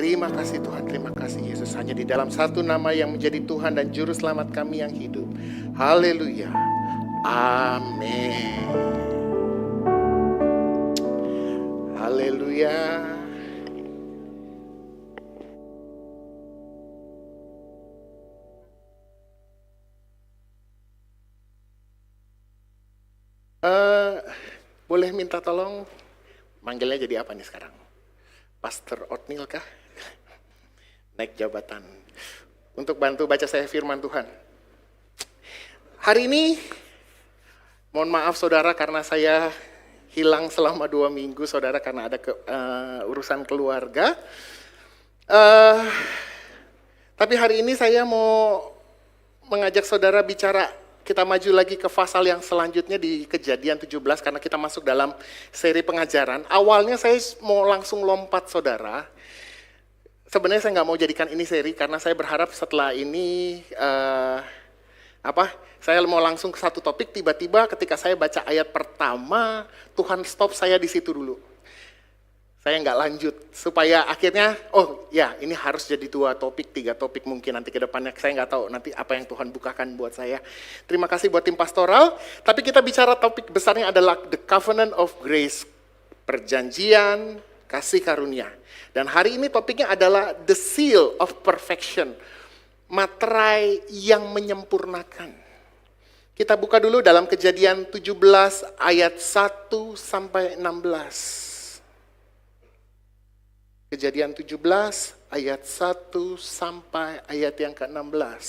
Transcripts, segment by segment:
Terima kasih Tuhan, terima kasih Yesus. Hanya di dalam satu nama yang menjadi Tuhan dan Juru Selamat kami yang hidup. Haleluya. Amin. Haleluya. Boleh minta tolong, manggilnya jadi apa nih sekarang? Pastor Otniel kah? Naik jabatan. Untuk bantu baca saya firman Tuhan. Hari ini, mohon maaf saudara karena saya hilang selama 2 minggu saudara karena ada urusan keluarga. Tapi hari ini saya mau mengajak saudara bicara. Kita maju lagi ke pasal yang selanjutnya di Kejadian 17 karena kita masuk dalam seri pengajaran. Awalnya saya mau langsung lompat saudara. Sebenarnya saya nggak mau jadikan ini seri karena saya berharap setelah ini saya mau langsung ke satu topik. Tiba-tiba ketika saya baca ayat pertama Tuhan stop saya di situ dulu. Saya nggak lanjut supaya akhirnya ini harus jadi 2 topik, 3 topik mungkin nanti ke depannya. Saya nggak tahu nanti apa yang Tuhan bukakan buat saya. Terima kasih buat tim pastoral. Tapi kita bicara topik besarnya adalah the covenant of grace, perjanjian kasih karunia. Dan hari ini topiknya adalah the seal of perfection, materai yang menyempurnakan. Kita buka dulu dalam Kejadian 17 ayat 1 sampai 16. Kejadian 17 ayat 1 sampai ayat yang ke-16.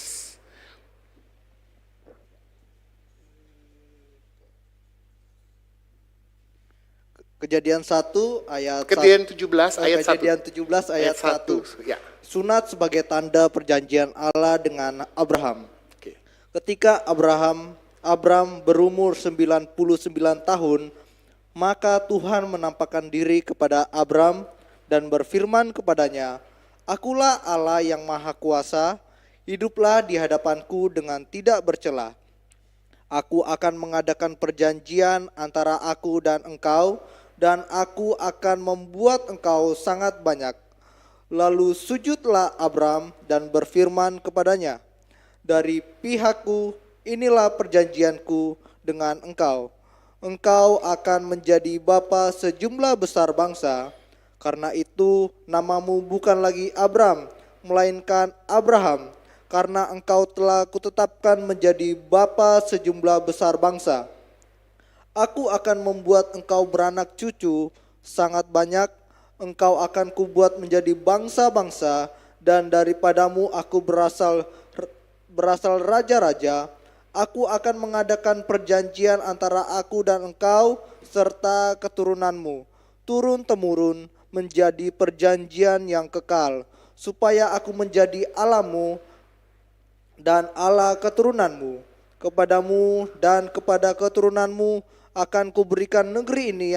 Kejadian 1 ayat Kejadian 17 ayat 1. Kejadian 17 ayat 1. Ya. Sunat sebagai tanda perjanjian Allah dengan Abraham. Oke. Ketika Abram berumur 99 tahun, maka Tuhan menampakkan diri kepada Abram dan berfirman kepadanya, "Akulah Allah yang Maha Kuasa, hiduplah di hadapanku dengan tidak bercela. Aku akan mengadakan perjanjian antara aku dan engkau, dan aku akan membuat engkau sangat banyak." Lalu sujudlah Abram dan berfirman kepadanya, "Dari pihakku, inilah perjanjianku dengan engkau. Engkau akan menjadi bapa sejumlah besar bangsa. Karena itu namamu bukan lagi Abram, melainkan Abraham, karena engkau telah kutetapkan menjadi bapa sejumlah besar bangsa. Aku akan membuat engkau beranak cucu sangat banyak, engkau akan kubuat menjadi bangsa-bangsa, dan daripadamu aku berasal raja-raja. Aku akan mengadakan perjanjian antara aku dan engkau serta keturunanmu, turun-temurun, menjadi perjanjian yang kekal, supaya aku menjadi Allahmu dan Allah keturunanmu. Kepadamu dan kepada keturunanmu akan kuberikan negeri ini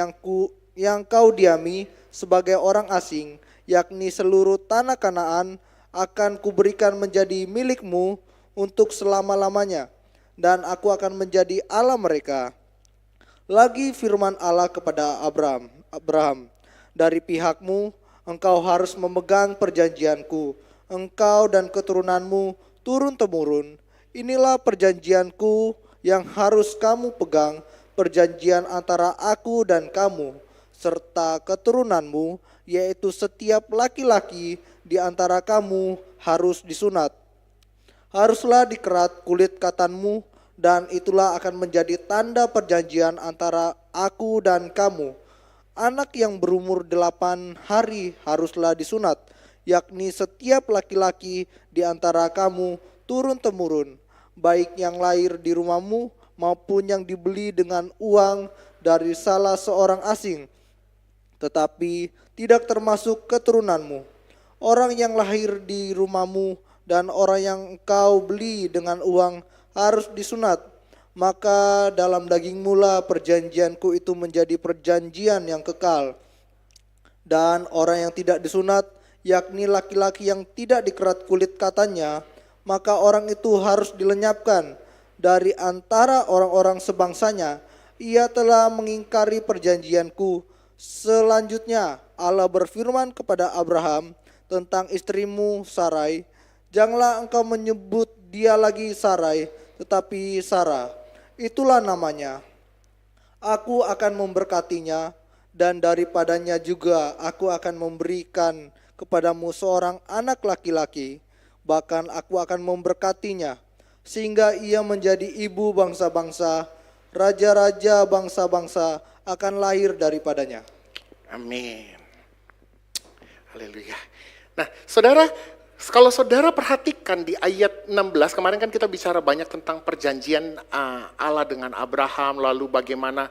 yang kau diami sebagai orang asing, yakni seluruh tanah Kanaan akan kuberikan menjadi milikmu untuk selama-lamanya, dan aku akan menjadi Allah mereka." Lagi firman Allah kepada Abraham, "Dari pihakmu, engkau harus memegang perjanjianku, engkau dan keturunanmu turun-temurun. Inilah perjanjianku yang harus kamu pegang, perjanjian antara aku dan kamu, serta keturunanmu, yaitu setiap laki-laki di antara kamu harus disunat. Haruslah dikerat kulit katanmu, dan itulah akan menjadi tanda perjanjian antara aku dan kamu. Anak yang berumur 8 hari haruslah disunat, yakni setiap laki-laki di antara kamu turun-temurun, baik yang lahir di rumahmu maupun yang dibeli dengan uang dari salah seorang asing, tetapi tidak termasuk keturunanmu. Orang yang lahir di rumahmu dan orang yang engkau beli dengan uang harus disunat. Maka dalam dagingmu lah perjanjianku itu menjadi perjanjian yang kekal. Dan orang yang tidak disunat, yakni laki-laki yang tidak dikerat kulit katanya, maka orang itu harus dilenyapkan dari antara orang-orang sebangsanya. Ia telah mengingkari perjanjianku. Selanjutnya Allah berfirman kepada Abraham, tentang istrimu Sarai, janganlah engkau menyebut dia lagi Sarai, tetapi Sarah. Itulah namanya. Aku akan memberkatinya, dan daripadanya juga aku akan memberikan kepadamu seorang anak laki-laki. Bahkan aku akan memberkatinya, sehingga ia menjadi ibu bangsa-bangsa. Raja-raja bangsa-bangsa akan lahir daripadanya. Amin. Haleluya. Nah, saudara, kalau saudara perhatikan di ayat 16, kemarin kan kita bicara banyak tentang perjanjian Allah dengan Abraham, lalu bagaimana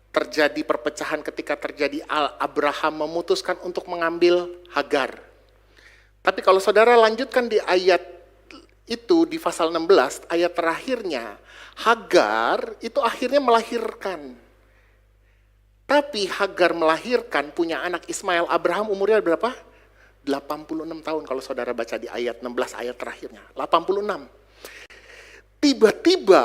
terjadi perpecahan ketika terjadi Abraham memutuskan untuk mengambil Hagar. Tapi kalau saudara lanjutkan di ayat itu, di pasal 16, ayat terakhirnya, Hagar itu akhirnya melahirkan. Tapi Hagar melahirkan, punya anak Ismail. Abraham umurnya berapa? 86 tahun kalau saudara baca di ayat 16, ayat terakhirnya. 86. Tiba-tiba,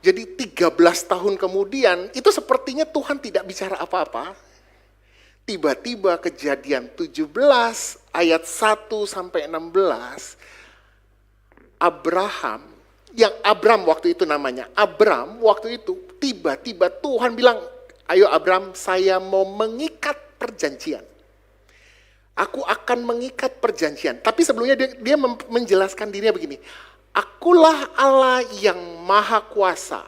jadi 13 tahun kemudian, itu sepertinya Tuhan tidak bicara apa-apa. Tiba-tiba Kejadian 17 ayat 1 sampai 16, Abram waktu itu namanya, Abram waktu itu tiba-tiba Tuhan bilang, ayo Abram, saya mau mengikat perjanjian. Aku akan mengikat perjanjian. Tapi sebelumnya dia menjelaskan dirinya begini, akulah Allah yang maha kuasa.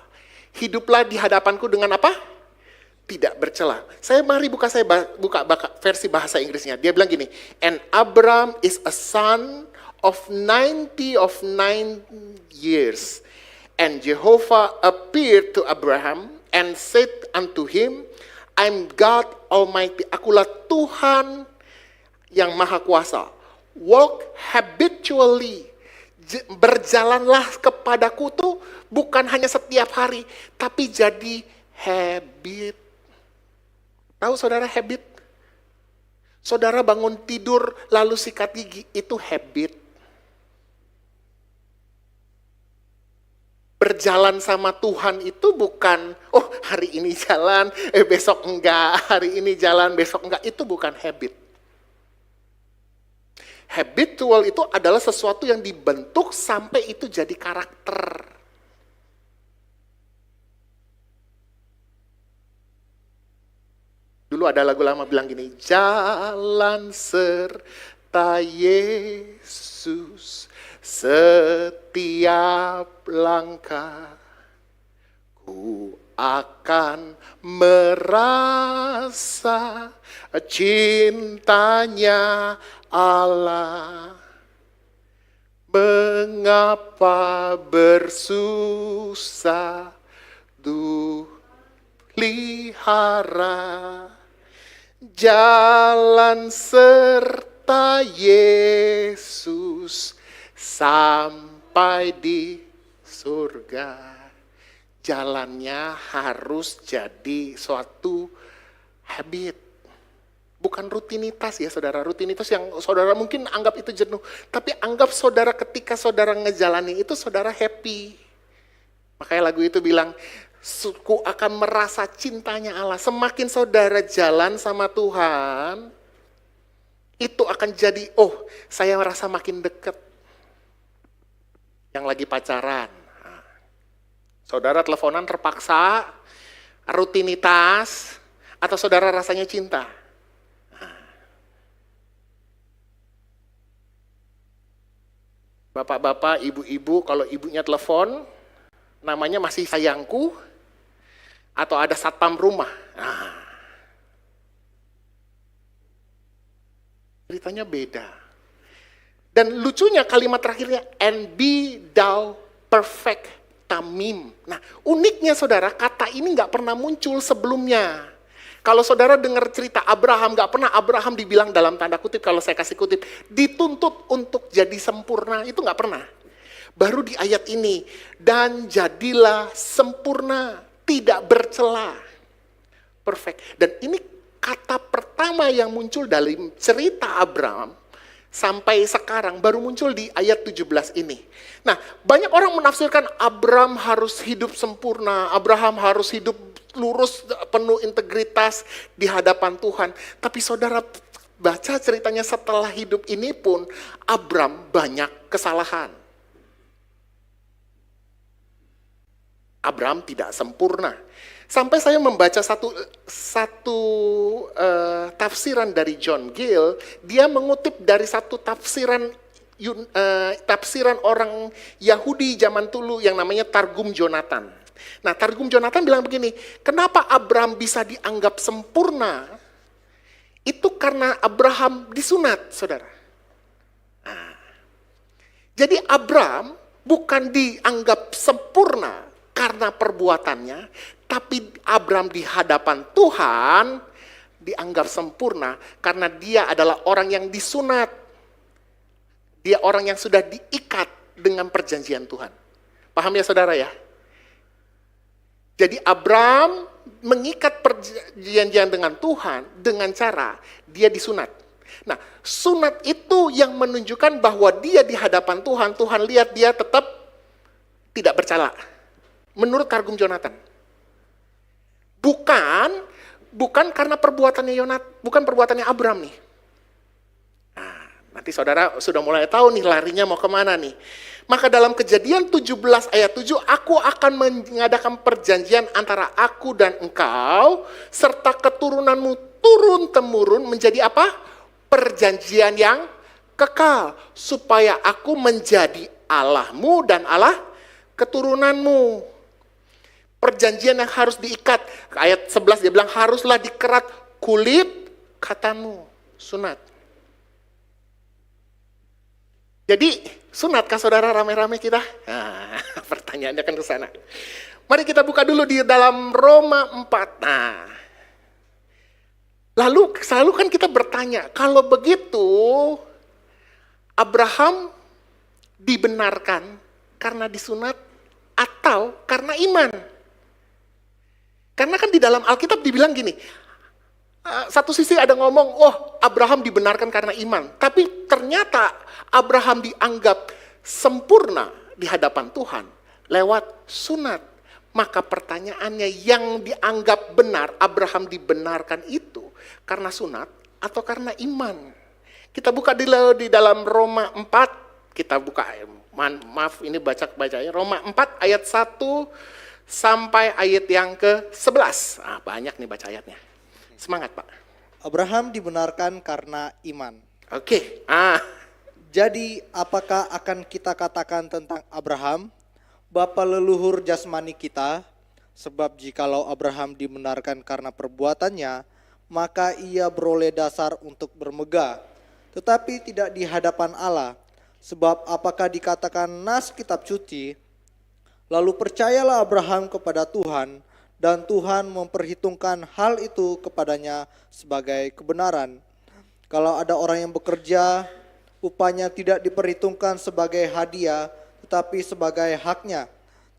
Hiduplah di hadapanku dengan apa? Tidak bercela. Mari buka versi bahasa Inggrisnya. Dia bilang gini, and Abram is a son of 90 years. And Jehovah appeared to Abraham and said unto him, I'm God Almighty. Akulah Tuhan yang maha kuasa. Walk habitually. Berjalanlah kepadaku tuh bukan hanya setiap hari, tapi jadi habit. Tahu saudara habit? Saudara bangun tidur lalu sikat gigi, itu habit. Berjalan sama Tuhan itu bukan, oh hari ini jalan, besok enggak, hari ini jalan, besok enggak. Itu bukan habit. Habitual itu adalah sesuatu yang dibentuk sampai itu jadi karakter. Dulu ada lagu lama bilang gini, jalan serta Yesus setiap langkah, ku akan merasa cintanya Allah. Mengapa bersusah tuh pelihara jalan serta Yesus sampai di surga. Jalannya harus jadi suatu habit. Bukan rutinitas ya saudara. Rutinitas yang saudara mungkin anggap itu jenuh. Tapi anggap saudara ketika saudara ngejalani itu saudara happy. Makanya lagu itu bilang, ku akan merasa cintanya Allah. Semakin saudara jalan sama Tuhan, itu akan jadi, oh saya merasa makin dekat. Yang lagi pacaran. Saudara teleponan terpaksa, rutinitas, atau saudara rasanya cinta. Bapak-bapak, ibu-ibu, kalau ibunya telepon, namanya masih sayangku, atau ada satpam rumah. Ceritanya beda. Dan lucunya kalimat terakhirnya, and be thou perfect tamim. Nah, uniknya saudara, kata ini nggak pernah muncul sebelumnya. Kalau saudara dengar cerita Abraham, nggak pernah Abraham dibilang dalam tanda kutip, kalau saya kasih kutip, dituntut untuk jadi sempurna, itu nggak pernah. Baru di ayat ini, dan jadilah sempurna, tidak bercela. Perfect. Dan ini kata pertama yang muncul dalam cerita Abraham, sampai sekarang baru muncul di ayat 17 ini. Nah, banyak orang menafsirkan Abraham harus hidup sempurna, Abraham harus hidup lurus, penuh integritas di hadapan Tuhan. Tapi saudara baca ceritanya setelah hidup ini pun, Abram banyak kesalahan. Abram tidak sempurna. Sampai saya membaca satu tafsiran dari John Gill, dia mengutip dari satu tafsiran orang Yahudi zaman dulu yang namanya Targum Jonathan. Nah, Targum Jonathan bilang begini, kenapa Abram bisa dianggap sempurna? Itu karena Abraham disunat, saudara. Nah, jadi Abram bukan dianggap sempurna karena perbuatannya, tapi Abram di hadapan Tuhan dianggap sempurna karena dia adalah orang yang disunat. Dia orang yang sudah diikat dengan perjanjian Tuhan. Paham ya saudara ya? Jadi Abram mengikat perjanjian dengan Tuhan dengan cara dia disunat. Nah, sunat itu yang menunjukkan bahwa dia di hadapan Tuhan, Tuhan lihat dia tetap tidak bercela. Menurut Targum Jonathan. Bukan karena perbuatannya bukan perbuatannya Abram nih. Nah, nanti saudara sudah mulai tahu nih larinya mau kemana nih. Maka dalam Kejadian 17 ayat 7, aku akan mengadakan perjanjian antara aku dan engkau, serta keturunanmu turun-temurun menjadi apa? Perjanjian yang kekal. Supaya aku menjadi Allahmu dan Allah keturunanmu. Perjanjian yang harus diikat. Ayat 11 dia bilang haruslah dikerat kulit katamu. Sunat. Jadi sunatkah saudara rame-rame kita? Nah, pertanyaannya kan ke sana. Mari kita buka dulu di dalam Roma 4. Nah, lalu selalu kan kita bertanya, kalau begitu Abraham dibenarkan karena disunat atau karena iman? Karena kan di dalam Alkitab dibilang gini, satu sisi ada ngomong, oh Abraham dibenarkan karena iman. Tapi ternyata Abraham dianggap sempurna di hadapan Tuhan lewat sunat. Maka pertanyaannya yang dianggap benar, Abraham dibenarkan itu karena sunat atau karena iman? Kita buka di dalam Roma 4, kita buka, maaf ini bacanya, Roma 4 ayat 1 sampai ayat yang ke-11. Banyak nih baca ayatnya. Semangat Pak. Abraham dibenarkan karena iman. Oke. Jadi apakah akan kita katakan tentang Abraham, bapa leluhur jasmani kita? Sebab jikalau Abraham dibenarkan karena perbuatannya, maka ia beroleh dasar untuk bermegah, tetapi tidak di hadapan Allah. Sebab apakah dikatakan nas kitab suci, lalu percayalah Abraham kepada Tuhan, dan Tuhan memperhitungkan hal itu kepadanya sebagai kebenaran. Kalau ada orang yang bekerja, upahnya tidak diperhitungkan sebagai hadiah, tetapi sebagai haknya.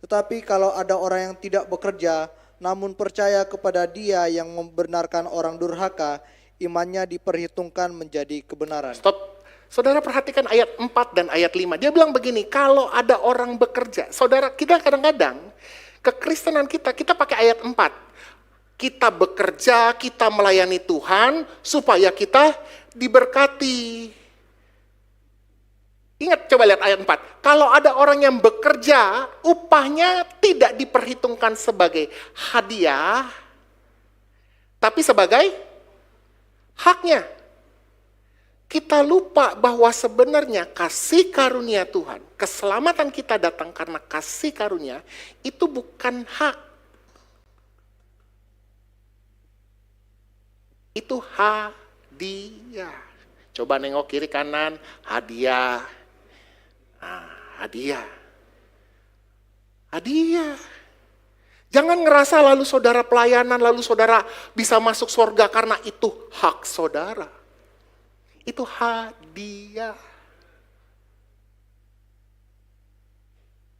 Tetapi kalau ada orang yang tidak bekerja, namun percaya kepada Dia yang membenarkan orang durhaka, imannya diperhitungkan menjadi kebenaran. Stop. Saudara perhatikan ayat 4 dan ayat 5. Dia bilang begini, kalau ada orang bekerja. Saudara, kita kadang-kadang kekristenan kita pakai ayat 4. Kita bekerja, kita melayani Tuhan supaya kita diberkati. Ingat, coba lihat ayat 4. Kalau ada orang yang bekerja, upahnya tidak diperhitungkan sebagai hadiah, tapi sebagai haknya. Kita lupa bahwa sebenarnya kasih karunia Tuhan, keselamatan kita datang karena kasih karunia, itu bukan hak. Itu hadiah. Coba nengok kiri kanan, hadiah. Hadiah. Hadiah. Jangan ngerasa lalu saudara pelayanan, lalu saudara bisa masuk surga karena itu hak saudara. Itu hadiah.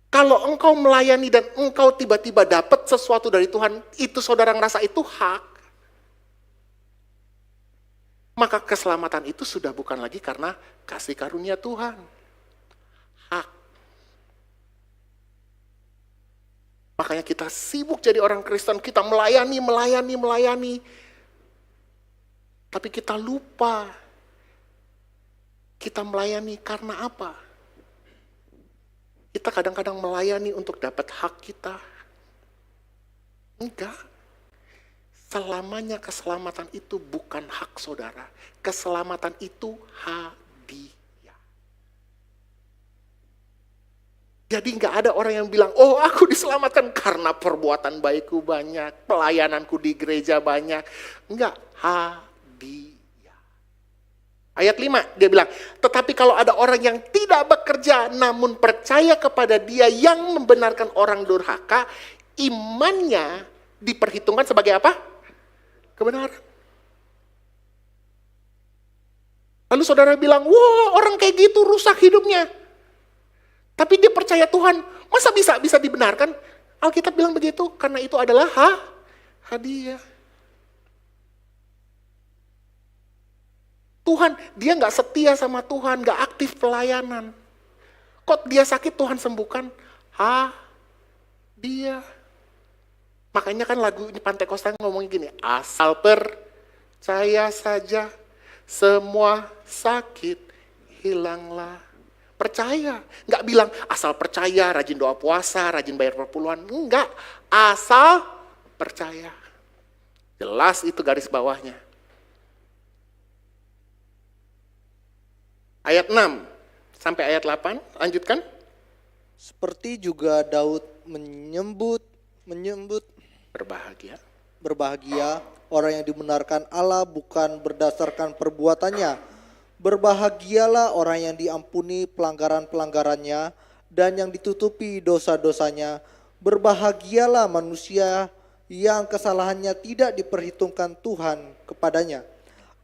Kalau engkau melayani dan engkau tiba-tiba dapat sesuatu dari Tuhan, itu saudara ngerasa itu hak. Maka keselamatan itu sudah bukan lagi karena kasih karunia Tuhan. Hak. Makanya kita sibuk jadi orang Kristen, kita melayani. Tapi kita lupa Kita melayani karena apa? Kita kadang-kadang melayani untuk dapat hak kita. Enggak. Selamanya keselamatan itu bukan hak saudara. Keselamatan itu hadiah. Jadi enggak ada orang yang bilang, oh aku diselamatkan karena perbuatan baikku banyak, pelayananku di gereja banyak. Enggak, hadiah. Ayat 5 dia bilang, tetapi kalau ada orang yang tidak bekerja namun percaya kepada dia yang membenarkan orang durhaka, imannya diperhitungkan sebagai apa? Kebenaran. Lalu saudara bilang, wah orang kayak gitu rusak hidupnya. Tapi dia percaya Tuhan, masa bisa dibenarkan? Alkitab bilang begitu, karena itu adalah hadiah. Tuhan, dia nggak setia sama Tuhan, nggak aktif pelayanan. Kok dia sakit Tuhan sembuhkan? Dia. Makanya kan lagu ini Pantai Kosta ngomongin gini, asal percaya saja semua sakit hilanglah. Percaya, nggak bilang asal percaya, rajin doa puasa, rajin bayar perpuluhan, enggak. Asal percaya. Jelas itu garis bawahnya. Ayat 6 sampai ayat 8, lanjutkan. Seperti juga Daud menyebut berbahagia orang yang dibenarkan Allah bukan berdasarkan perbuatannya. Berbahagialah orang yang diampuni pelanggaran-pelanggarannya dan yang ditutupi dosa-dosanya. Berbahagialah manusia yang kesalahannya tidak diperhitungkan Tuhan kepadanya.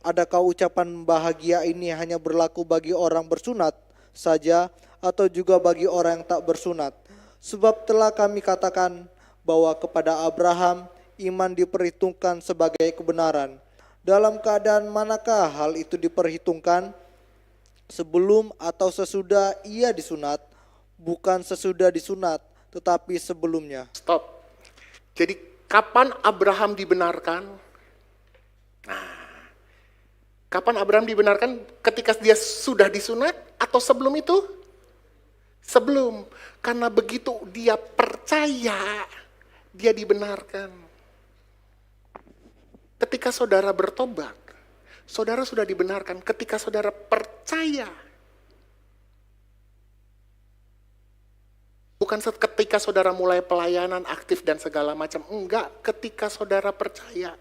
Adakah ucapan bahagia ini hanya berlaku bagi orang bersunat saja atau juga bagi orang yang tak bersunat? Sebab telah kami katakan bahwa kepada Abraham iman diperhitungkan sebagai kebenaran. Dalam keadaan manakah hal itu diperhitungkan? Sebelum atau sesudah ia disunat? Bukan sesudah disunat, tetapi sebelumnya. Stop. Jadi kapan Abraham dibenarkan? Kapan Abraham dibenarkan? Ketika dia sudah disunat atau sebelum itu? Sebelum. Karena begitu dia percaya, dia dibenarkan. Ketika saudara bertobat, saudara sudah dibenarkan. Ketika saudara percaya. Bukan ketika saudara mulai pelayanan aktif dan segala macam. Enggak, ketika saudara percaya,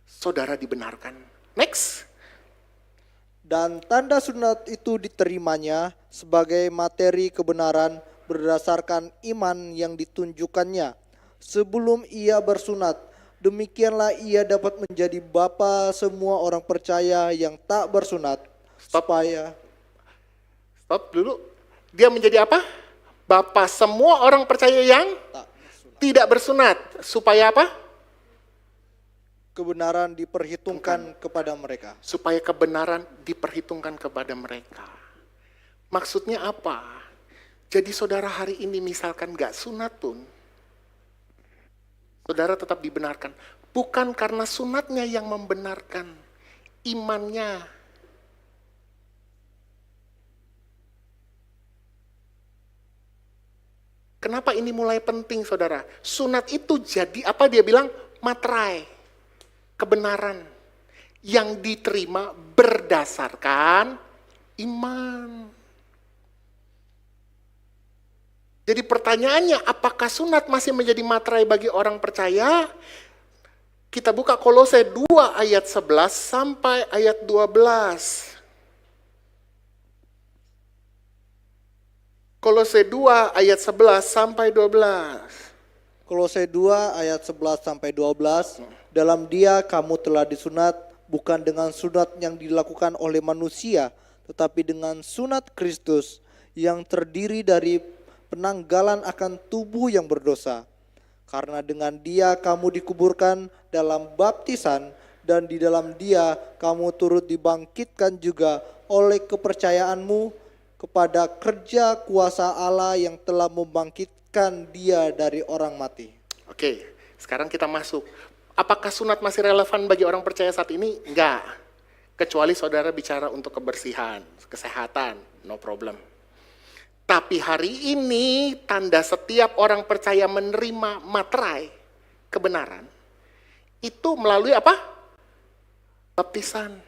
saudara dibenarkan. Next. Dan tanda sunat itu diterimanya sebagai materi kebenaran berdasarkan iman yang ditunjukkannya. Sebelum ia bersunat, demikianlah ia dapat menjadi bapa semua orang percaya yang tak bersunat. Stop dulu. Dia menjadi apa? Bapa semua orang percaya yang tidak bersunat. Supaya apa? Kebenaran diperhitungkan kepada mereka. Supaya kebenaran diperhitungkan kepada mereka. Maksudnya apa? Jadi saudara hari ini misalkan gak sunat pun, saudara tetap dibenarkan. Bukan karena sunatnya yang membenarkan, imannya. Kenapa ini mulai penting saudara? Sunat itu jadi apa dia bilang? Materai. Kebenaran yang diterima berdasarkan iman. Jadi pertanyaannya, apakah sunat masih menjadi materai bagi orang percaya? Kita buka Kolose 2 ayat 11 sampai ayat 12. Kolose 2 ayat 11 sampai 12. Kolose 2 ayat 11 sampai 12. Dalam dia kamu telah disunat bukan dengan sunat yang dilakukan oleh manusia, tetapi dengan sunat Kristus yang terdiri dari penanggalan akan tubuh yang berdosa. Karena dengan dia kamu dikuburkan dalam baptisan dan di dalam dia kamu turut dibangkitkan juga oleh kepercayaanmu kepada kerja kuasa Allah yang telah membangkitkan dia dari orang mati. Oke, sekarang kita masuk. Apakah sunat masih relevan bagi orang percaya saat ini? Enggak. Kecuali saudara bicara untuk kebersihan, kesehatan, no problem. Tapi hari ini tanda setiap orang percaya menerima materai kebenaran itu melalui apa? Baptisan.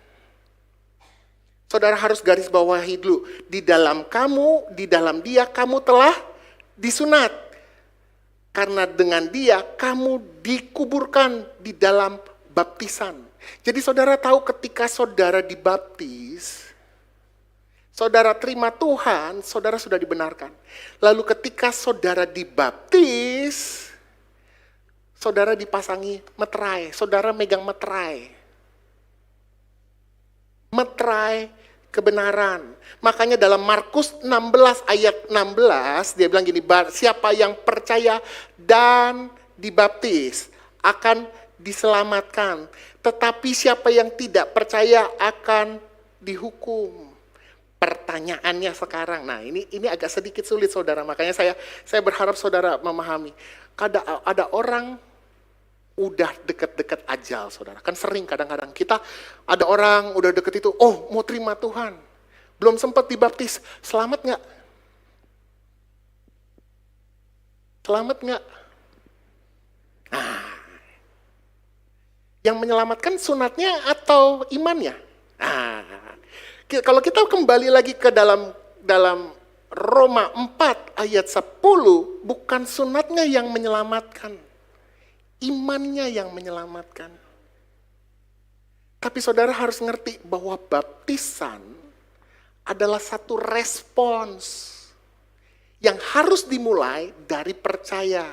Saudara harus garis bawahi dulu, di dalam kamu, di dalam dia kamu telah disunat. Karena dengan dia kamu dikuburkan di dalam baptisan. Jadi saudara tahu ketika saudara dibaptis, saudara terima Tuhan, saudara sudah dibenarkan. Lalu ketika saudara dibaptis, saudara dipasangi meterai, saudara megang meterai. Meterai kebenaran. Makanya dalam Markus 16 ayat 16, dia bilang gini, siapa yang percaya dan dibaptis akan diselamatkan. Tetapi siapa yang tidak percaya akan dihukum. Pertanyaannya sekarang, nah ini agak sedikit sulit saudara, makanya saya berharap saudara memahami. Ada orang udah deket-deket ajal saudara, kan sering kadang-kadang kita ada orang udah deket itu, oh mau terima Tuhan, belum sempat dibaptis, selamat nggak? Selamat nggak? Nah, yang menyelamatkan sunatnya atau imannya? Nah, kalau kita kembali lagi ke dalam Roma 4 ayat 10, bukan sunatnya yang menyelamatkan, imannya yang menyelamatkan. Tapi saudara harus ngerti bahwa baptisan adalah satu respons yang harus dimulai dari percaya.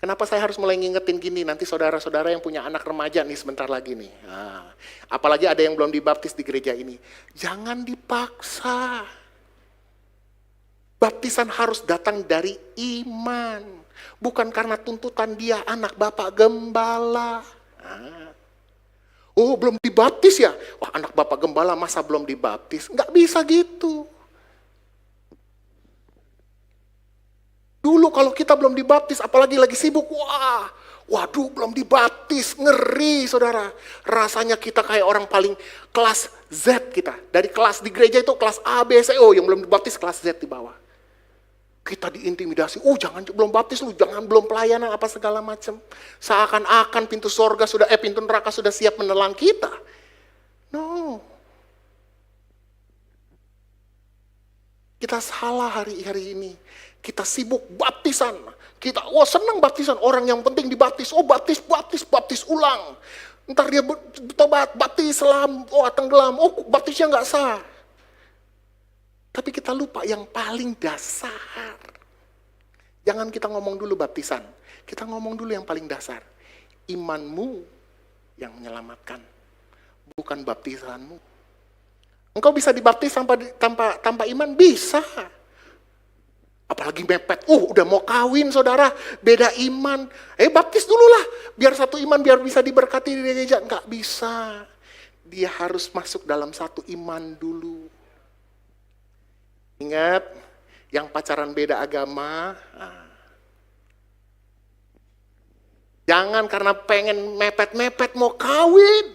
Kenapa saya harus mulai ngingetin gini? Nanti saudara-saudara yang punya anak remaja nih sebentar lagi nih. Nah, apalagi ada yang belum dibaptis di gereja ini. Jangan dipaksa. Baptisan harus datang dari iman. Bukan karena tuntutan dia anak bapak gembala. Nah. Oh belum dibaptis ya? Wah anak bapak gembala masa belum dibaptis? Nggak bisa gitu. Dulu kalau kita belum dibaptis, apalagi lagi sibuk, waduh belum dibaptis, ngeri saudara. Rasanya kita kayak orang paling kelas Z kita. Dari kelas di gereja itu kelas A, B, C, O, yang belum dibaptis kelas Z di bawah. Kita diintimidasi, jangan belum baptis lu, jangan belum pelayanan apa segala macam. Seakan-akan pintu pintu neraka sudah siap menelan kita. No. Kita salah hari ini. Kita sibuk baptisan. Kita senang baptisan, orang yang penting dibaptis. Baptis ulang. Ntar dia bertobat, baptis selam, tenggelam, baptisnya nggak sah. Tapi kita lupa yang paling dasar. Jangan kita ngomong dulu baptisan. Kita ngomong dulu yang paling dasar. Imanmu yang menyelamatkan. Bukan baptisanmu. Engkau bisa dibaptis tanpa iman? Bisa. Apalagi mepet. Udah mau kawin saudara. Beda iman. Baptis dulu lah. Biar satu iman, biar bisa diberkati di gereja. Enggak bisa. Dia harus masuk dalam satu iman dulu. Ingat, yang pacaran beda agama, jangan karena pengen mepet-mepet mau kawin.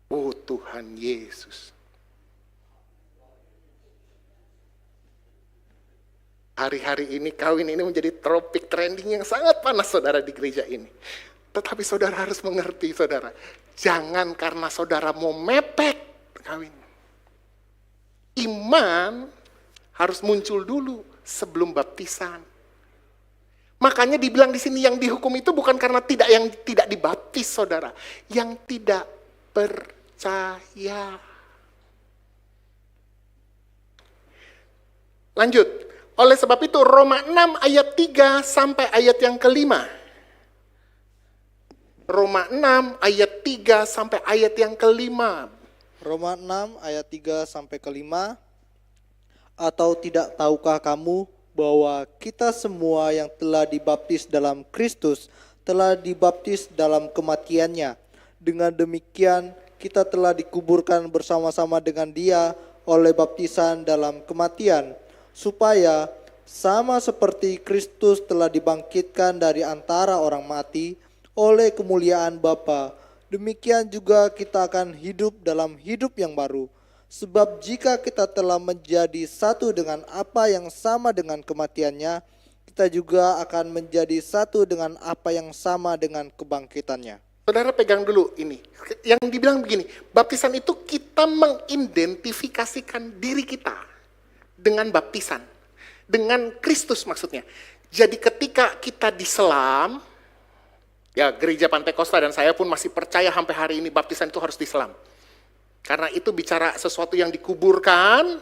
Oh Tuhan Yesus. Hari-hari ini kawin ini menjadi topik trending yang sangat panas saudara di gereja ini. Tetapi saudara harus mengerti saudara, jangan karena saudara mau mepet kawin. Iman harus muncul dulu sebelum baptisan. Makanya dibilang di sini yang dihukum itu bukan karena yang tidak dibaptis, saudara, yang tidak percaya. Lanjut. Oleh sebab itu Roma 6 ayat 3 sampai ayat yang kelima. Roma 6 ayat 3 sampai ayat yang kelima. Roma 6 ayat 3 sampai ke-5. Atau tidak tahukah kamu bahwa kita semua yang telah dibaptis dalam Kristus telah dibaptis dalam kematiannya. Dengan demikian kita telah dikuburkan bersama-sama dengan Dia oleh baptisan dalam kematian, supaya sama seperti Kristus telah dibangkitkan dari antara orang mati oleh kemuliaan Bapa, demikian juga kita akan hidup dalam hidup yang baru. Sebab jika kita telah menjadi satu dengan apa yang sama dengan kematiannya, kita juga akan menjadi satu dengan apa yang sama dengan kebangkitannya. Saudara pegang dulu ini. Yang dibilang begini, baptisan itu kita mengidentifikasikan diri kita dengan baptisan. Dengan Kristus maksudnya. Jadi ketika kita diselam, ya gereja Pantekosta dan saya pun masih percaya sampai hari ini baptisan itu harus diselam. Karena itu bicara sesuatu yang dikuburkan,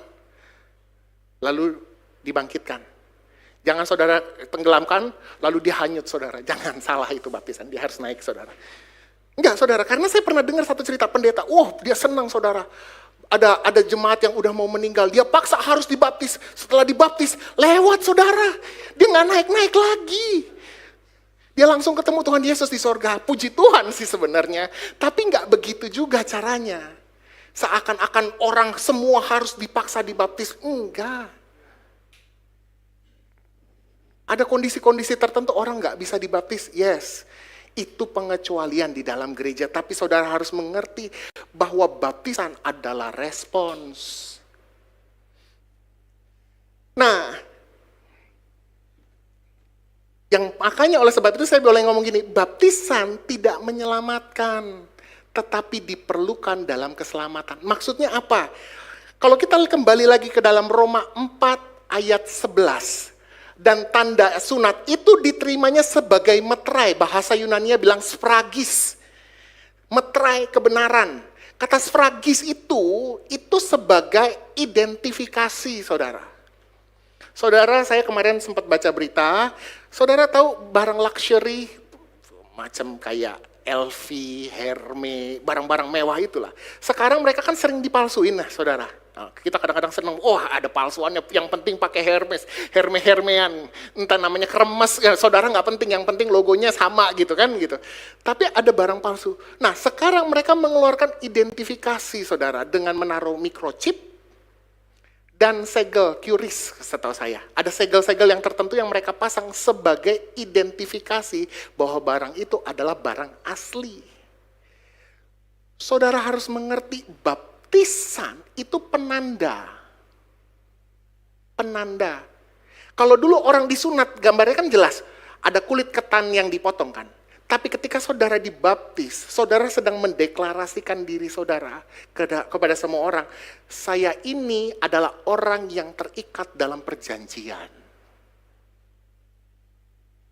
lalu dibangkitkan. Jangan saudara tenggelamkan, lalu dia hanyut saudara. Jangan, salah itu baptisan, dia harus naik saudara. Enggak saudara, karena saya pernah dengar satu cerita pendeta, dia senang saudara. Ada jemaat yang udah mau meninggal, dia paksa harus dibaptis. Setelah dibaptis, lewat saudara. Dia nggak naik-naik lagi. Dia langsung ketemu Tuhan Yesus di sorga. Puji Tuhan sih sebenarnya, tapi nggak begitu juga caranya. Seakan-akan orang semua harus dipaksa dibaptis. Enggak. Ada kondisi-kondisi tertentu orang nggak bisa dibaptis. Yes, itu pengecualian di dalam gereja. Tapi saudara harus mengerti bahwa baptisan adalah respons. Nah, yang makanya oleh sebab itu saya boleh ngomong gini, baptisan tidak menyelamatkan, tetapi diperlukan dalam keselamatan. Maksudnya apa? Kalau kita kembali lagi ke dalam Roma 4 ayat 11. Dan tanda sunat itu diterimanya sebagai meterai. Bahasa Yunani bilang sfragis. Meterai kebenaran. Kata sfragis itu sebagai identifikasi saudara. Saudara, saya kemarin sempat baca berita. Saudara tahu barang luxury macam kayak LV, Hermes, barang-barang mewah itulah. Sekarang mereka kan sering dipalsuin nah saudara. Nah, kita kadang-kadang senang, ada palsuannya, yang penting pakai Hermean, entah namanya kremes, ya saudara nggak penting, yang penting logonya sama gitu kan gitu. Tapi ada barang palsu. Nah sekarang mereka mengeluarkan identifikasi saudara dengan menaruh microchip dan segel QRIS setahu saya. Ada segel-segel yang tertentu yang mereka pasang sebagai identifikasi bahwa barang itu adalah barang asli. Saudara harus mengerti baptisan itu penanda. Penanda. Kalau dulu orang disunat gambarnya kan jelas. Ada kulit ketan yang dipotong kan. Tapi ketika saudara dibaptis, saudara sedang mendeklarasikan diri saudara kepada semua orang. Saya ini adalah orang yang terikat dalam perjanjian.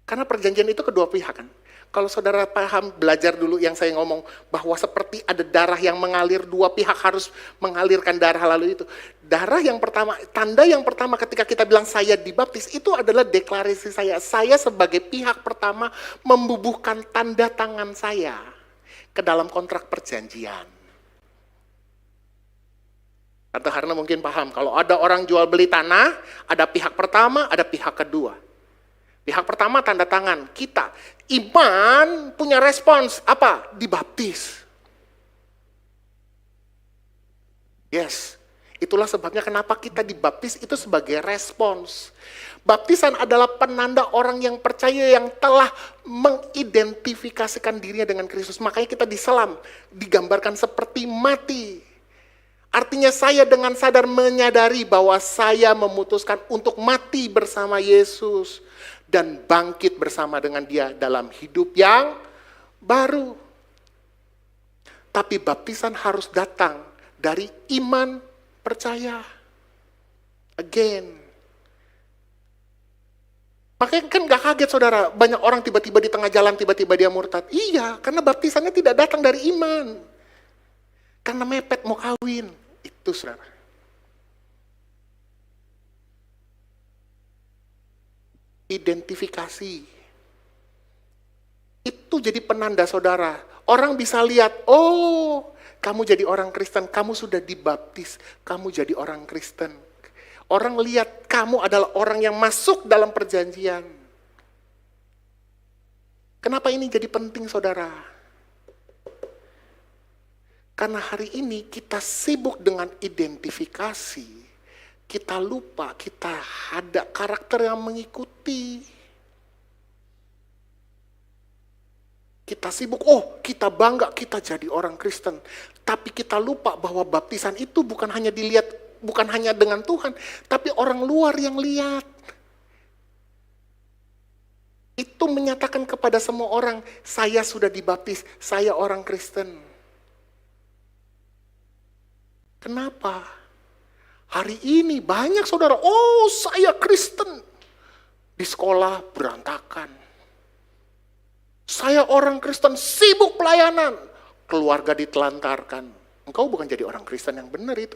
Karena perjanjian itu kedua pihak kan. Kalau saudara paham, belajar dulu yang saya ngomong, bahwa seperti ada darah yang mengalir, dua pihak harus mengalirkan darah lalu itu. Darah yang pertama, tanda yang pertama ketika kita bilang saya dibaptis, itu adalah deklarasi saya. Saya sebagai pihak pertama membubuhkan tanda tangan saya ke dalam kontrak perjanjian. Tante Harna mungkin paham, kalau ada orang jual beli tanah, ada pihak pertama, ada pihak kedua. Pihak pertama tanda tangan, kita. Iman punya respons, apa? Dibaptis. Yes, itulah sebabnya kenapa kita dibaptis itu sebagai respons. Baptisan adalah penanda orang yang percaya yang telah mengidentifikasikan dirinya dengan Kristus. Makanya kita diselam, digambarkan seperti mati. Artinya saya dengan sadar menyadari bahwa saya memutuskan untuk mati bersama Yesus. Dan bangkit bersama dengan dia dalam hidup yang baru. Tapi baptisan harus datang dari iman percaya. Again. Makanya kan gak kaget saudara, banyak orang tiba-tiba di tengah jalan, tiba-tiba dia murtad. Iya, karena baptisannya tidak datang dari iman. Karena mepet mau kawin. Itu saudara. Identifikasi. Itu jadi penanda saudara. Orang bisa lihat, kamu jadi orang Kristen, kamu sudah dibaptis, kamu jadi orang Kristen. Orang lihat kamu adalah orang yang masuk dalam perjanjian. Kenapa ini jadi penting saudara? Karena hari ini kita sibuk dengan identifikasi. Kita lupa, kita ada karakter yang mengikuti. Kita sibuk, oh kita bangga kita jadi orang Kristen. Tapi kita lupa bahwa baptisan itu bukan hanya dilihat, bukan hanya dengan Tuhan, tapi orang luar yang lihat. Itu menyatakan kepada semua orang, saya sudah dibaptis, saya orang Kristen. Kenapa? Hari ini banyak saudara, oh saya Kristen. Di sekolah berantakan. Saya orang Kristen sibuk pelayanan. Keluarga ditelantarkan. Engkau bukan jadi orang Kristen yang benar itu.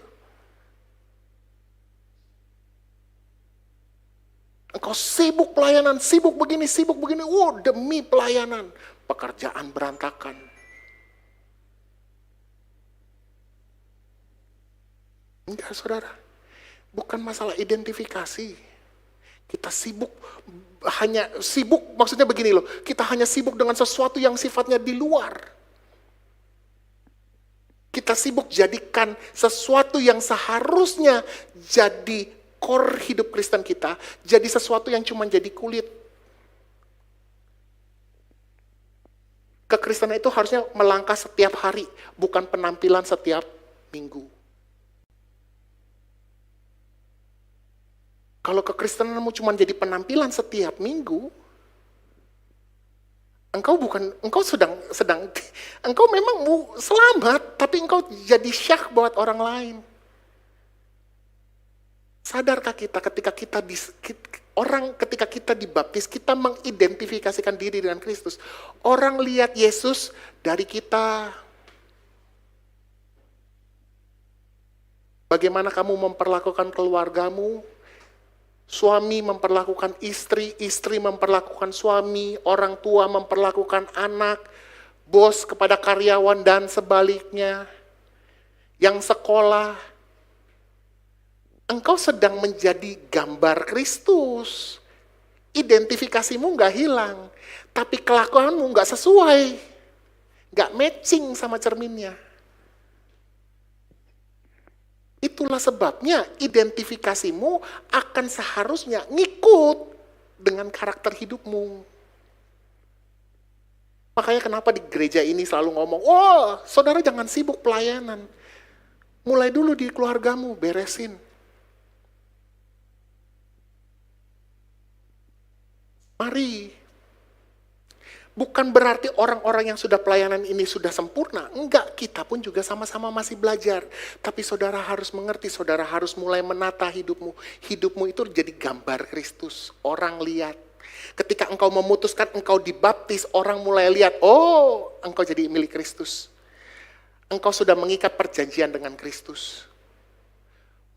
Engkau sibuk pelayanan, sibuk begini. Oh demi pelayanan. Pekerjaan berantakan. Enggak saudara. Bukan masalah identifikasi. Kita sibuk, maksudnya begini loh, kita hanya sibuk dengan sesuatu yang sifatnya di luar. Kita sibuk jadikan sesuatu yang seharusnya jadi core hidup Kristen kita, jadi sesuatu yang cuma jadi kulit. Kekristenan itu harusnya melangkah setiap hari, bukan penampilan setiap minggu. Kalau kekristenanmu cuma jadi penampilan setiap minggu, engkau memang mau selamat, tapi engkau jadi syak buat orang lain. Sadarkah kita ketika kita dibaptis, kita mengidentifikasikan diri dengan Kristus. Orang lihat Yesus dari kita. Bagaimana kamu memperlakukan keluargamu? Suami memperlakukan istri, istri memperlakukan suami, orang tua memperlakukan anak, bos kepada karyawan dan sebaliknya. Yang sekolah, engkau sedang menjadi gambar Kristus. Identifikasimu gak hilang, tapi kelakuanmu gak sesuai, gak matching sama cerminnya. Itulah sebabnya identifikasimu akan seharusnya ngikut dengan karakter hidupmu. Makanya kenapa di gereja ini selalu ngomong, oh saudara jangan sibuk pelayanan. Mulai dulu di keluargamu, beresin. Mari. Bukan berarti orang-orang yang sudah pelayanan ini sudah sempurna. Enggak, kita pun juga sama-sama masih belajar. Tapi saudara harus mengerti, saudara harus mulai menata hidupmu. Hidupmu itu jadi gambar Kristus. Orang lihat. Ketika engkau memutuskan engkau dibaptis, orang mulai lihat, oh engkau jadi milik Kristus. Engkau sudah mengikat perjanjian dengan Kristus.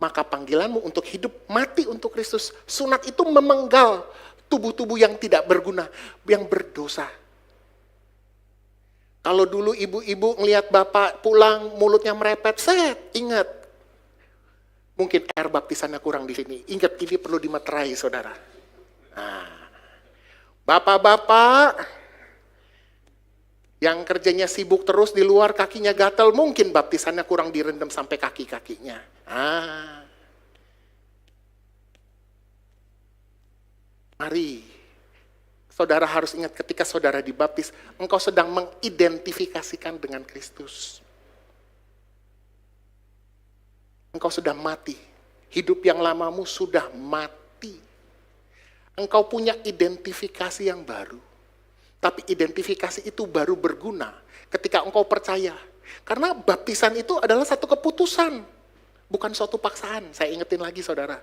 Maka panggilanmu untuk hidup mati untuk Kristus. Sunat itu memenggal tubuh-tubuh yang tidak berguna, yang berdosa. Kalau dulu ibu-ibu ngelihat bapak pulang mulutnya merepet, ingat. Mungkin air baptisannya kurang di sini. Ingat, ini perlu dimeterai saudara. Nah, bapak-bapak yang kerjanya sibuk terus di luar kakinya gatal, mungkin baptisannya kurang direndam sampai kaki-kakinya. Mari. Saudara harus ingat ketika saudara dibaptis, engkau sedang mengidentifikasikan dengan Kristus. Engkau sudah mati. Hidup yang lamamu sudah mati. Engkau punya identifikasi yang baru. Tapi identifikasi itu baru berguna ketika engkau percaya. Karena baptisan itu adalah satu keputusan. Bukan suatu paksaan. Saya ingetin lagi saudara.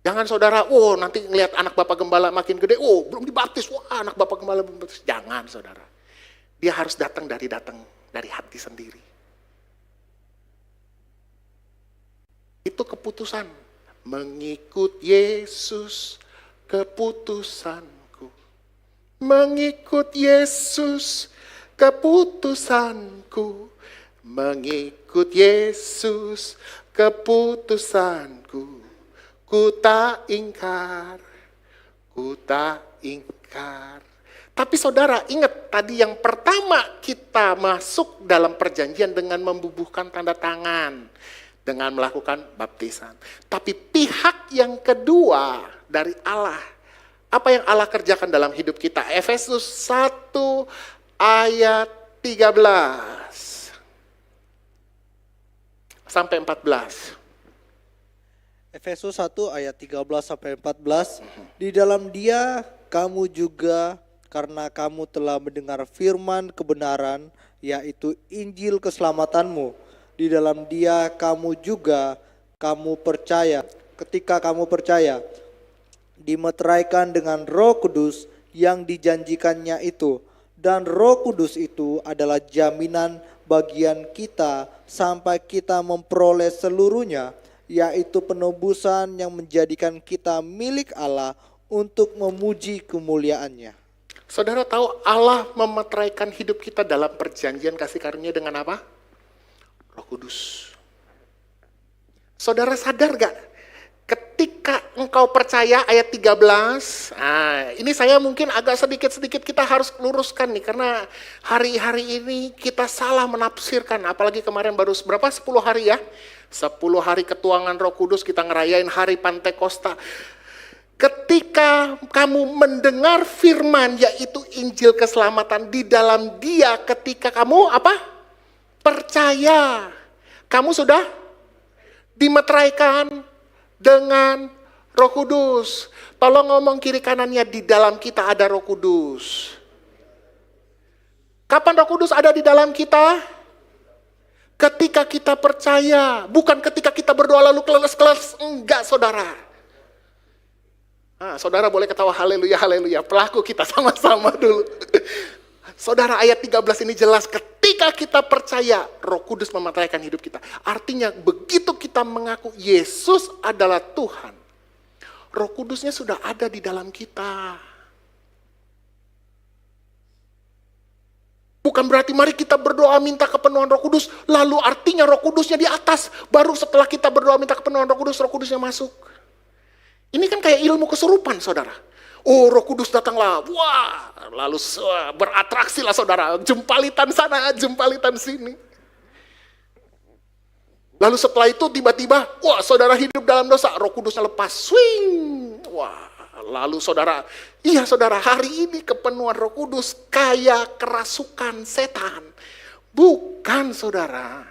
Jangan saudara, nanti ngelihat anak bapak gembala makin gede, belum dibaptis, anak bapak gembala belum dibaptis. Jangan saudara. Dia harus datang dari hati sendiri. Itu keputusan. Mengikut Yesus, keputusanku. Mengikut Yesus, keputusanku. Mengikut Yesus, keputusanku. Ku tak ingkar. Tapi saudara ingat tadi yang pertama kita masuk dalam perjanjian dengan membubuhkan tanda tangan. Dengan melakukan baptisan. Tapi pihak yang kedua dari Allah Apa yang Allah kerjakan dalam hidup kita? Efesus 1 ayat 13 sampai 14. Efesus 1 ayat 13 sampai 14. Di dalam Dia kamu juga, karena kamu telah mendengar firman kebenaran, yaitu Injil keselamatanmu. Di dalam Dia kamu juga percaya. Ketika kamu percaya, dimeteraikan dengan Roh Kudus yang dijanjikannya itu. Dan Roh Kudus itu adalah jaminan bagian kita sampai kita memperoleh seluruhnya, yaitu penebusan yang menjadikan kita milik Allah untuk memuji kemuliaannya. Saudara tahu Allah memeteraikan hidup kita dalam perjanjian kasih karunia dengan apa? Roh Kudus. Saudara sadar gak? Ketika engkau percaya ayat 13, ini saya mungkin agak sedikit-sedikit kita harus luruskan nih, karena hari-hari ini kita salah menafsirkan, apalagi kemarin baru berapa? 10 hari ya? 10 hari ketuangan Roh Kudus, kita ngerayain hari Pantekosta. Ketika kamu mendengar firman, yaitu Injil keselamatan, di dalam Dia ketika kamu apa? Percaya. Kamu sudah dimeteraikan dengan Roh Kudus. Tolong ngomong kiri kanannya, di dalam kita ada Roh Kudus. Kapan Roh Kudus ada di dalam kita? Ketika kita percaya, bukan ketika kita berdoa lalu keles-keles. Enggak, saudara. Saudara boleh ketawa haleluya, haleluya. Pelaku kita sama-sama dulu. Saudara, ayat 13 ini jelas, ketika kita percaya, Roh Kudus memeteraikan hidup kita. Artinya begitu kita mengaku Yesus adalah Tuhan, Roh Kudusnya sudah ada di dalam kita. Bukan berarti mari kita berdoa minta kepenuhan Roh Kudus, lalu artinya Roh Kudusnya di atas, baru setelah kita berdoa minta kepenuhan Roh Kudusnya masuk. Ini kan kayak ilmu kesurupan, saudara. Oh, Roh Kudus datanglah, wah, lalu beratraksi lah saudara, jempalitan sana, jempalitan sini. Lalu setelah itu tiba-tiba, wah, saudara hidup dalam dosa, Roh Kudusnya lepas, swing, wah, lalu saudara, iya saudara, hari ini kepenuhan Roh Kudus kayak kerasukan setan. Bukan, saudara.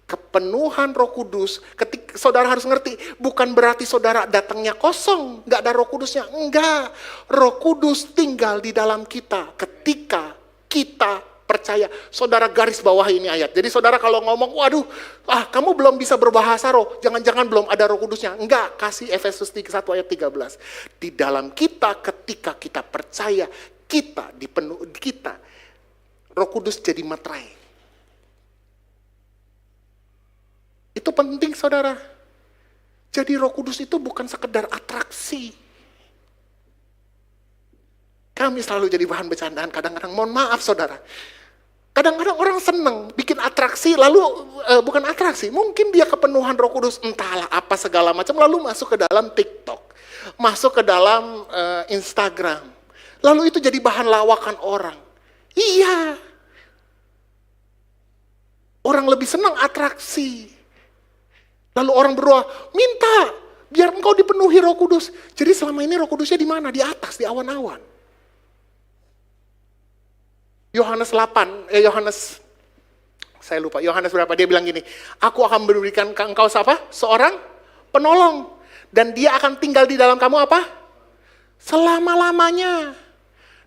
Kepenuhan Roh Kudus, ketika saudara harus ngerti, bukan berarti saudara datangnya kosong, nggak ada Roh Kudusnya, enggak. Roh Kudus tinggal di dalam kita ketika kita percaya. Saudara garis bawah ini ayat. Jadi saudara kalau ngomong, waduh, kamu belum bisa berbahasa roh, jangan-jangan belum ada Roh Kudusnya. Enggak, kasih Efesus 1 ayat 13. Di dalam kita ketika kita percaya, kita Roh Kudus jadi materai. Itu penting, saudara. Jadi Roh Kudus itu bukan sekedar atraksi. Kami selalu jadi bahan bercandaan kadang-kadang, mohon maaf saudara. Kadang-kadang orang seneng bikin atraksi, lalu bukan atraksi, mungkin dia kepenuhan Roh Kudus, entahlah apa segala macam, lalu masuk ke dalam TikTok, masuk ke dalam Instagram. Lalu itu jadi bahan lawakan orang. Iya. Orang lebih senang atraksi. Lalu orang berdoa, minta biar engkau dipenuhi Roh Kudus. Jadi selama ini Roh Kudusnya di mana? Di atas, di awan-awan. Yohanes berapa? Dia bilang gini, aku akan memberikan ke engkau siapa? Seorang penolong. Dan dia akan tinggal di dalam kamu apa? Selama-lamanya.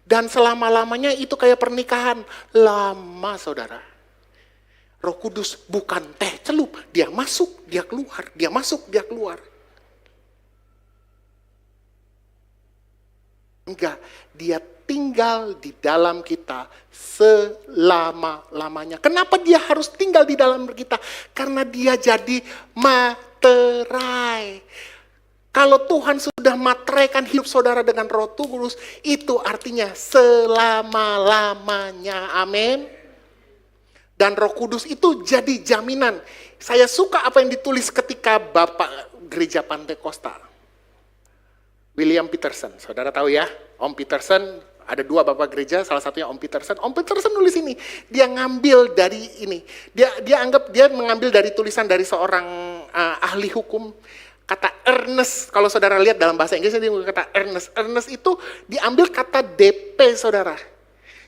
Dan selama-lamanya itu kayak pernikahan. Lama, saudara. Roh Kudus bukan teh celup, dia masuk, dia keluar, dia masuk, dia keluar. Enggak, dia tinggal di dalam kita selama-lamanya. Kenapa dia harus tinggal di dalam kita? Karena dia jadi materai. Kalau Tuhan sudah materaikan hidup saudara dengan Roh Kudus, itu artinya selama-lamanya. Amin. Dan Roh Kudus itu jadi jaminan. Saya suka apa yang ditulis ketika Bapak Gereja Pantekosta. William Peterson, saudara tahu ya, Om Peterson, ada dua Bapak Gereja, salah satunya Om Peterson. Om Peterson nulis ini, dia ngambil dari ini. Dia mengambil dari tulisan dari seorang ahli hukum. Kata earnest, kalau saudara lihat dalam bahasa Inggrisnya dia kata earnest. Earnest itu diambil kata DP, saudara.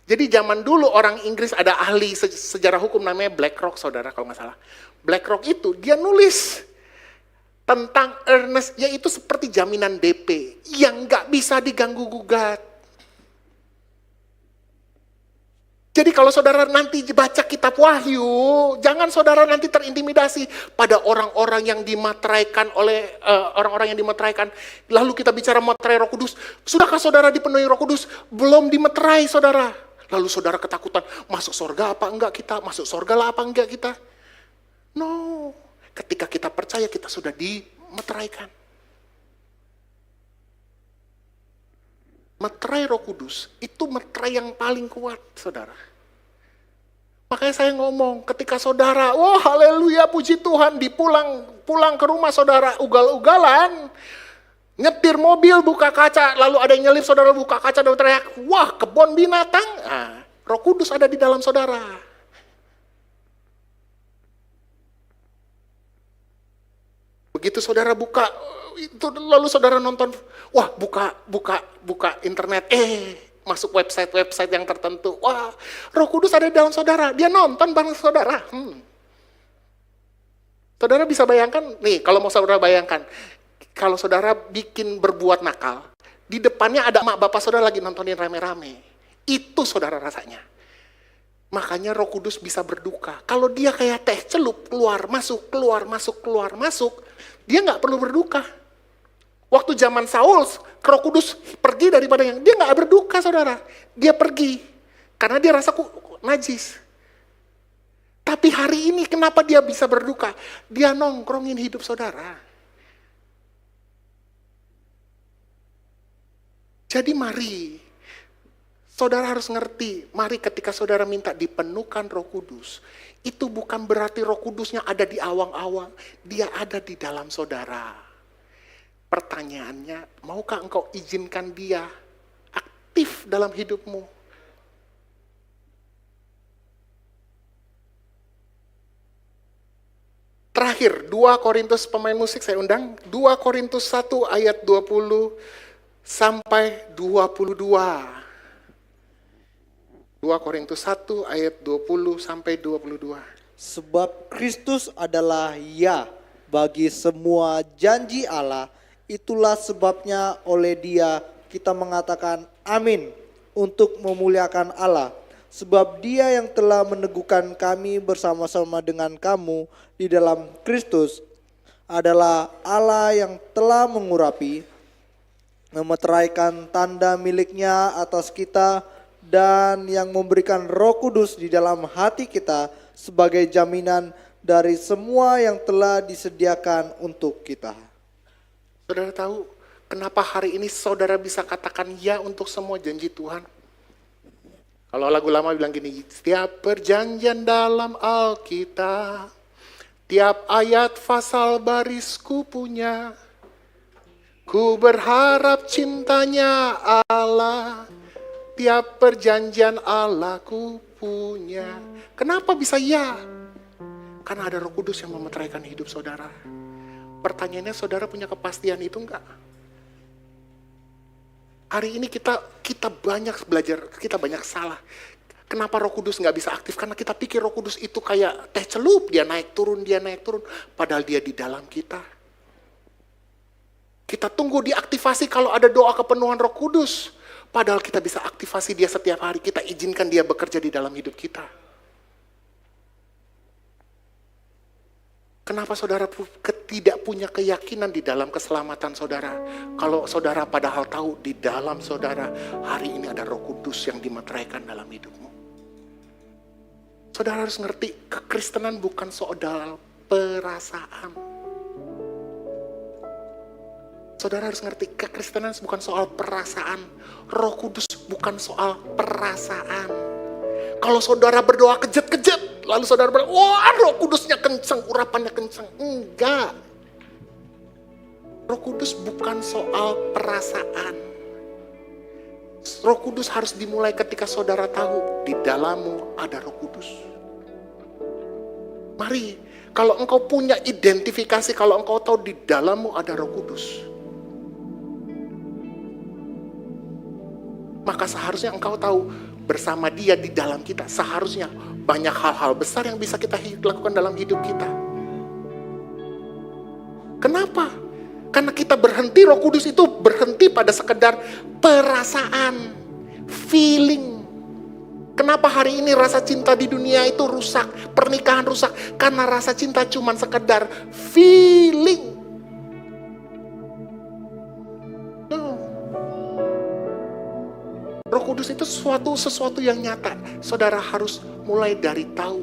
Jadi zaman dulu orang Inggris ada ahli sejarah hukum namanya BlackRock, saudara, kalau nggak salah. BlackRock itu dia nulis tentang earnest, yaitu seperti jaminan DP yang nggak bisa diganggu gugat. Jadi kalau saudara nanti baca kitab Wahyu, jangan saudara nanti terintimidasi pada orang-orang yang dimateraikan oleh orang-orang yang dimeteraikan. Lalu kita bicara meterai Roh Kudus. Sudahkah saudara dipenuhi Roh Kudus? Belum dimeterai, saudara. Lalu saudara ketakutan, masuk surga apa enggak kita? Masuk surga lah apa enggak kita? No. Ketika kita percaya kita sudah dimeteraikan. Meterai Roh Kudus itu meterai yang paling kuat, saudara. Makanya saya ngomong, ketika saudara, wah haleluya puji Tuhan, pulang ke rumah saudara ugal-ugalan, nyetir mobil buka kaca, lalu ada yang nyelip saudara buka kaca dan teriak, wah kebun binatang, Roh Kudus ada di dalam saudara. Begitu saudara buka itu, lalu saudara nonton, wah buka internet, masuk website yang tertentu, wah Roh Kudus ada di dalam saudara, dia nonton bareng saudara. Saudara bisa bayangkan, nih kalau mau saudara bayangkan, kalau saudara bikin berbuat nakal, di depannya ada emak bapak saudara lagi nontonin rame-rame, itu saudara rasanya. Makanya Roh Kudus bisa berduka. Kalau dia kayak teh celup, keluar masuk, dia nggak perlu berduka. Waktu zaman Saul, Roh Kudus pergi daripada yang dia nggak berduka, saudara. Dia pergi karena dia rasa najis. Tapi hari ini kenapa dia bisa berduka? Dia nongkrongin hidup saudara. Jadi mari, saudara harus ngerti, mari ketika saudara minta dipenuhkan Roh Kudus, itu bukan berarti Roh Kudusnya ada di awang-awang, dia ada di dalam saudara. Pertanyaannya, maukah engkau izinkan dia aktif dalam hidupmu? Terakhir, 2 Korintus, pemain musik saya undang, 2 Korintus 1 ayat 20 sampai 22. 2 Korintus 1 ayat 20 sampai 22. Sebab Kristus adalah ya bagi semua janji Allah, itulah sebabnya oleh Dia kita mengatakan amin untuk memuliakan Allah. Sebab Dia yang telah meneguhkan kami bersama-sama dengan kamu di dalam Kristus adalah Allah yang telah mengurapi, memeteraikan tanda miliknya atas kita, dan yang memberikan Roh Kudus di dalam hati kita sebagai jaminan dari semua yang telah disediakan untuk kita. Saudara tahu kenapa hari ini saudara bisa katakan ya untuk semua janji Tuhan? Kalau lagu lama bilang gini, setiap perjanjian dalam Alkitab, tiap ayat pasal baris ku punya, ku berharap cintanya Allah, tiap perjanjian Allah ku punya. Kenapa bisa ya? Karena ada Roh Kudus yang memeteraikan hidup saudara. Pertanyaannya, saudara punya kepastian itu enggak? Hari ini kita banyak belajar, kita banyak salah. Kenapa Roh Kudus nggak bisa aktif? Karena kita pikir Roh Kudus itu kayak teh celup, dia naik turun. Padahal dia di dalam kita. Kita tunggu diaktifasi kalau ada doa kepenuhan Roh Kudus. Padahal kita bisa aktifasi dia setiap hari. Kita izinkan dia bekerja di dalam hidup kita. Kenapa saudara tidak punya keyakinan di dalam keselamatan saudara? Kalau saudara padahal tahu di dalam saudara hari ini ada Roh Kudus yang dimeteraikan dalam hidupmu. Saudara harus ngerti, kekristenan bukan soal perasaan. Saudara harus ngerti, kekristenan bukan soal perasaan. Roh Kudus bukan soal perasaan. Kalau saudara berdoa kejut-kejut, lalu saudara bilang, wah Roh Kudusnya kencang, urapannya kencang. Enggak. Roh Kudus bukan soal perasaan. Roh Kudus harus dimulai ketika saudara tahu di dalammu ada Roh Kudus. Mari, kalau engkau punya identifikasi, kalau engkau tahu di dalammu ada Roh Kudus, maka seharusnya engkau tahu bersama Dia di dalam kita, seharusnya banyak hal-hal besar yang bisa kita lakukan dalam hidup kita. Kenapa? Karena kita berhenti, Roh Kudus itu berhenti pada sekedar perasaan, feeling. Kenapa hari ini rasa cinta di dunia itu rusak, pernikahan rusak? Karena rasa cinta cuma sekedar feeling. Roh Kudus itu sesuatu yang nyata. Saudara harus mulai dari tahu.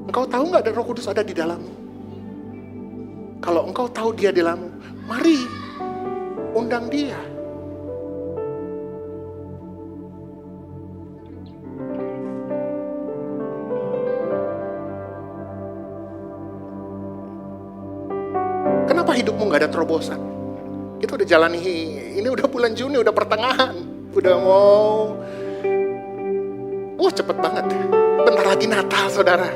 Engkau tahu nggak ada Roh Kudus ada di dalammu? Kalau engkau tahu Dia di dalammu, mari undang Dia. Kenapa hidupmu nggak ada terobosan? Kita udah jalani, ini udah bulan Juni, udah pertengahan, udah mau, cepet banget. Bentar lagi Natal, saudara.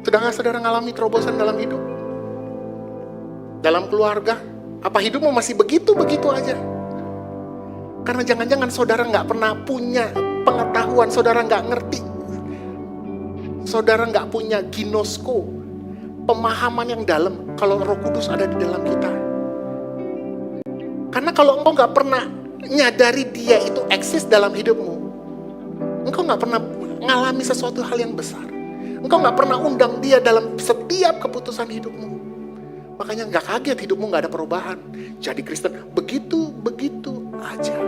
Sudah nggak saudara ngalami terobosan dalam hidup? Dalam keluarga? Apa hidupmu masih begitu-begitu aja? Karena jangan-jangan saudara nggak pernah punya pengetahuan, saudara nggak ngerti. Saudara nggak punya ginosko, pemahaman yang dalam kalau Roh Kudus ada di dalam kita. Karena kalau engkau nggak pernah nyadari Dia itu eksis dalam hidupmu, engkau nggak pernah ngalami sesuatu hal yang besar. Engkau nggak pernah undang Dia dalam setiap keputusan hidupmu. Makanya nggak kaget hidupmu nggak ada perubahan. Jadi Kristen begitu aja.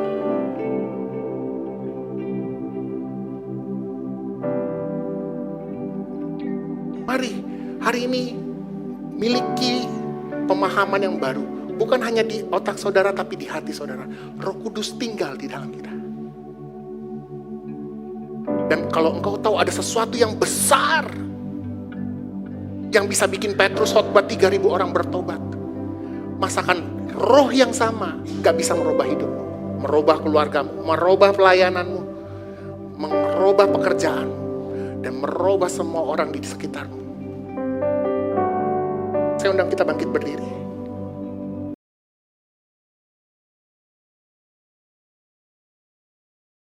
Mari hari ini miliki pemahaman yang baru. Bukan hanya di otak saudara tapi di hati saudara. Roh Kudus tinggal di dalam kita. Dan kalau engkau tahu ada sesuatu yang besar yang bisa bikin Petrus khotbah 3.000 orang bertobat, masakan roh yang sama gak bisa merubah hidupmu, merubah keluargamu, merubah pelayananmu, merubah pekerjaanmu, dan merubah semua orang di sekitarmu. Saya undang kita bangkit berdiri.